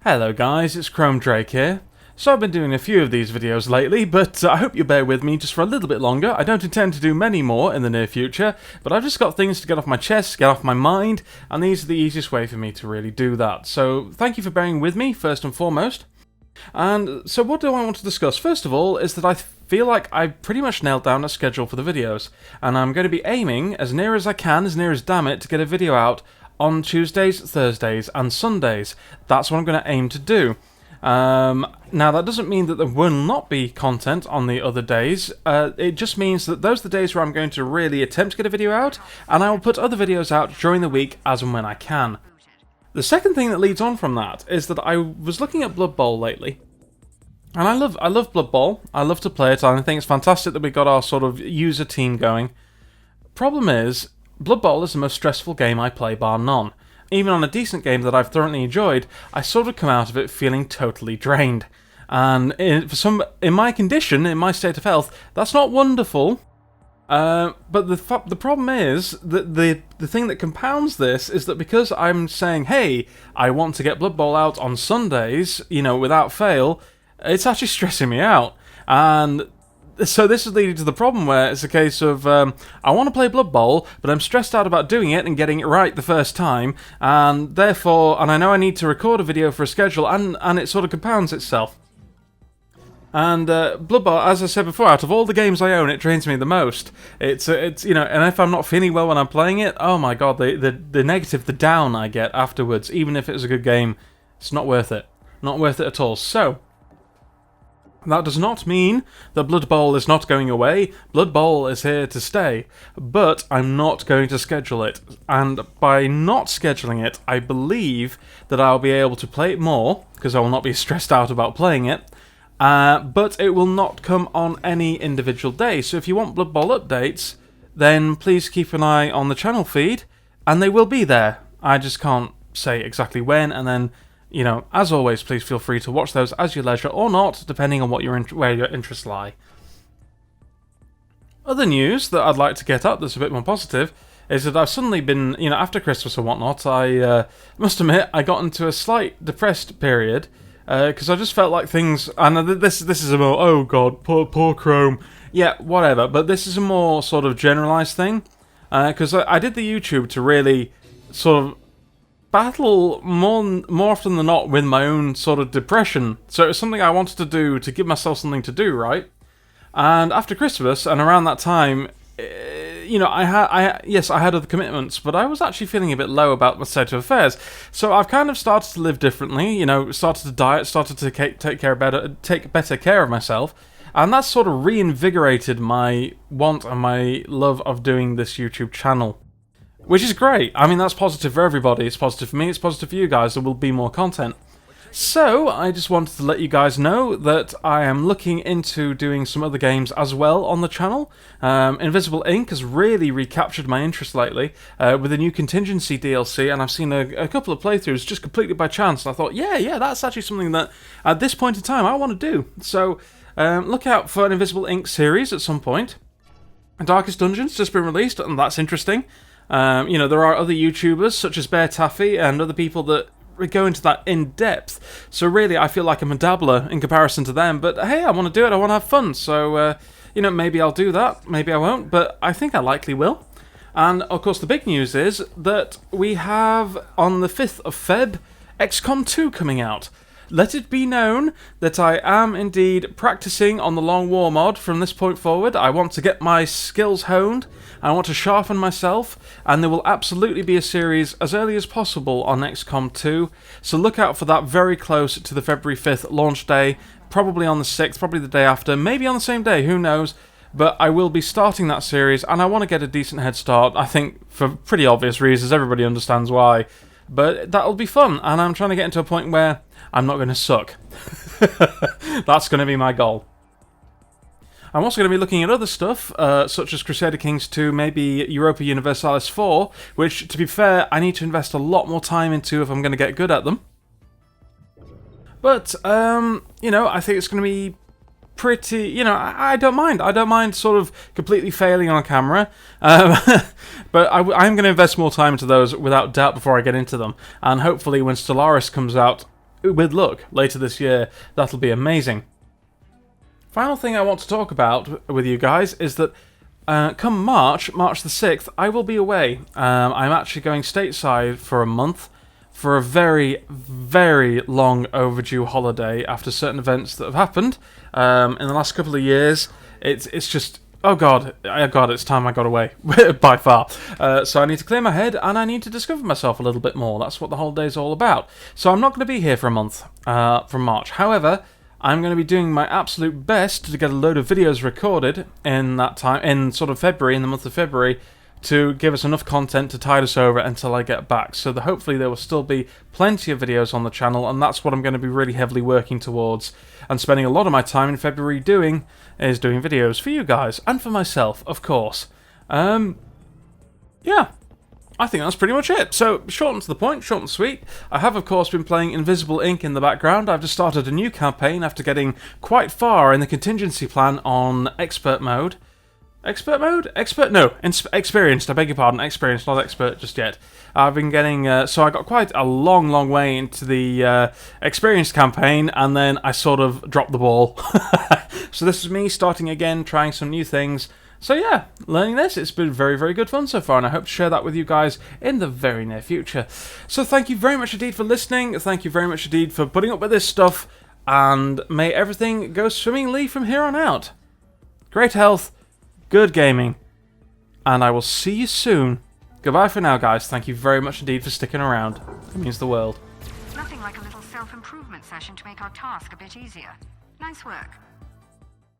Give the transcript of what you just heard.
Hello guys, it's ChromeDrake here. So I've been doing a few of these videos lately, but I hope you bear with me just for a little bit longer. I don't intend to do many more in the near future, but I've just got things to get off my chest, get off my mind, and these are the easiest way for me to really do that. So thank you for bearing with me, first and foremost. And so what do I want to discuss? First of all, is that I feel like I've pretty much nailed down a schedule for the videos, and I'm going to be aiming, as near as I can, as near as damn it, to get a video out on Tuesdays, Thursdays, and Sundays. That's what I'm going to aim to do. Now, that doesn't mean that there will not be content on the other days. It just means that those are the days where I'm going to really attempt to get a video out, and I will put other videos out during the week as and when I can. The second thing that leads on from that is that I was looking at Blood Bowl lately, and I love Blood Bowl. I love to play it, and I think it's fantastic that we got our sort of user team going. Problem is, Blood Bowl is the most stressful game I play bar none. Even on a decent game that I've thoroughly enjoyed, I sort of come out of it feeling totally drained. And in my condition, in my state of health, that's not wonderful. But the problem is that the thing that compounds this is that because I'm saying, hey, I want to get Blood Bowl out on Sundays, without fail, it's actually stressing me out. And so this is leading to the problem where it's a case of, I want to play Blood Bowl, but I'm stressed out about doing it and getting it right the first time, and therefore, and I know I need to record a video for a schedule, and it sort of compounds itself. And Blood Bowl, as I said before, out of all the games I own, it drains me the most. It's and if I'm not feeling well when I'm playing it, oh my god, the negative, the down I get afterwards, even if it's a good game, it's not worth it. Not worth it at all. So that does not mean that Blood Bowl is not going away. Blood Bowl is here to stay, but I'm not going to schedule it. And by not scheduling it, I believe that I'll be able to play it more, because I will not be stressed out about playing it, but it will not come on any individual day. So if you want Blood Bowl updates, then please keep an eye on the channel feed, and they will be there. I just can't say exactly when, and then as always, please feel free to watch those as your leisure or not, depending on where your interests lie. Other news that I'd like to get up that's a bit more positive is that I've suddenly been, after Christmas and whatnot, I must admit I got into a slight depressed period because I just felt like things, and this is a more, oh god, poor Chrome, yeah, whatever, but this is a more sort of generalised thing, because I did the YouTube to really sort of battle more often than not with my own sort of depression. So it was something I wanted to do to give myself something to do, right? And after Christmas and around that time, I had other commitments, but I was actually feeling a bit low about the state of affairs. So I've kind of started to live differently. Started to diet, started to take better care of myself, and that's sort of reinvigorated my want and my love of doing this YouTube channel. Which is great. I mean, that's positive for everybody. It's positive for me, it's positive for you guys. There will be more content. So, I just wanted to let you guys know that I am looking into doing some other games as well on the channel. Invisible Ink has really recaptured my interest lately with the new Contingency DLC, and I've seen a couple of playthroughs just completely by chance, and I thought, yeah, that's actually something that at this point in time I want to do. So, look out for an Invisible Ink series at some point. Darkest Dungeon's just been released, and that's interesting. There are other YouTubers such as Bear Taffy and other people that go into that in depth. So really, I feel like I'm a dabbler in comparison to them. But hey, I want to do it. I want to have fun. So maybe I'll do that. Maybe I won't. But I think I likely will. And of course, the big news is that we have on the 5th of Feb, XCOM 2 coming out. Let it be known that I am indeed practicing on the Long War mod from this point forward. I want to get my skills honed, I want to sharpen myself, and there will absolutely be a series as early as possible on XCOM 2, so look out for that very close to the February 5th launch day, probably on the 6th, probably the day after, maybe on the same day, who knows, but I will be starting that series, and I want to get a decent head start, I think for pretty obvious reasons, everybody understands why. But that'll be fun, and I'm trying to get into a point where I'm not going to suck. That's going to be my goal. I'm also going to be looking at other stuff, such as Crusader Kings 2, maybe Europa Universalis 4, which, to be fair, I need to invest a lot more time into if I'm going to get good at them. But, I think it's going to be pretty, I don't mind. I don't mind sort of completely failing on camera. But I'm going to invest more time into those without doubt before I get into them. And hopefully when Stellaris comes out with luck, later this year, that'll be amazing. Final thing I want to talk about with you guys is that come March the 6th, I will be away. I'm actually going stateside for a month for a very, very long overdue holiday after certain events that have happened in the last couple of years. It's just, oh god, it's time I got away, by far. So I need to clear my head, and I need to discover myself a little bit more. That's what the holiday's all about. So I'm not going to be here for a month from March. However, I'm going to be doing my absolute best to get a load of videos recorded in that time, in sort of February, in the month of February, to give us enough content to tide us over until I get back. So hopefully there will still be plenty of videos on the channel, and that's what I'm going to be really heavily working towards and spending a lot of my time in February doing videos for you guys and for myself, of course. Yeah. I think that's pretty much it. So, short and to the point, short and sweet. I have, of course, been playing Invisible Ink in the background. I've just started a new campaign after getting quite far in the contingency plan on expert mode. Expert mode? Experienced. I beg your pardon. Experienced, not expert just yet. I've been getting... so I got quite a long way into the experienced campaign, and then I sort of dropped the ball. So this is me starting again, trying some new things. So yeah, learning this, it's been very, very good fun so far, and I hope to share that with you guys in the very near future. So thank you very much indeed for listening, thank you very much indeed for putting up with this stuff, and may everything go swimmingly from here on out. Great health, good gaming, and I will see you soon. Goodbye for now, guys. Thank you very much indeed for sticking around. It means the world. Nothing like a little self-improvement session to make our task a bit easier. Nice work.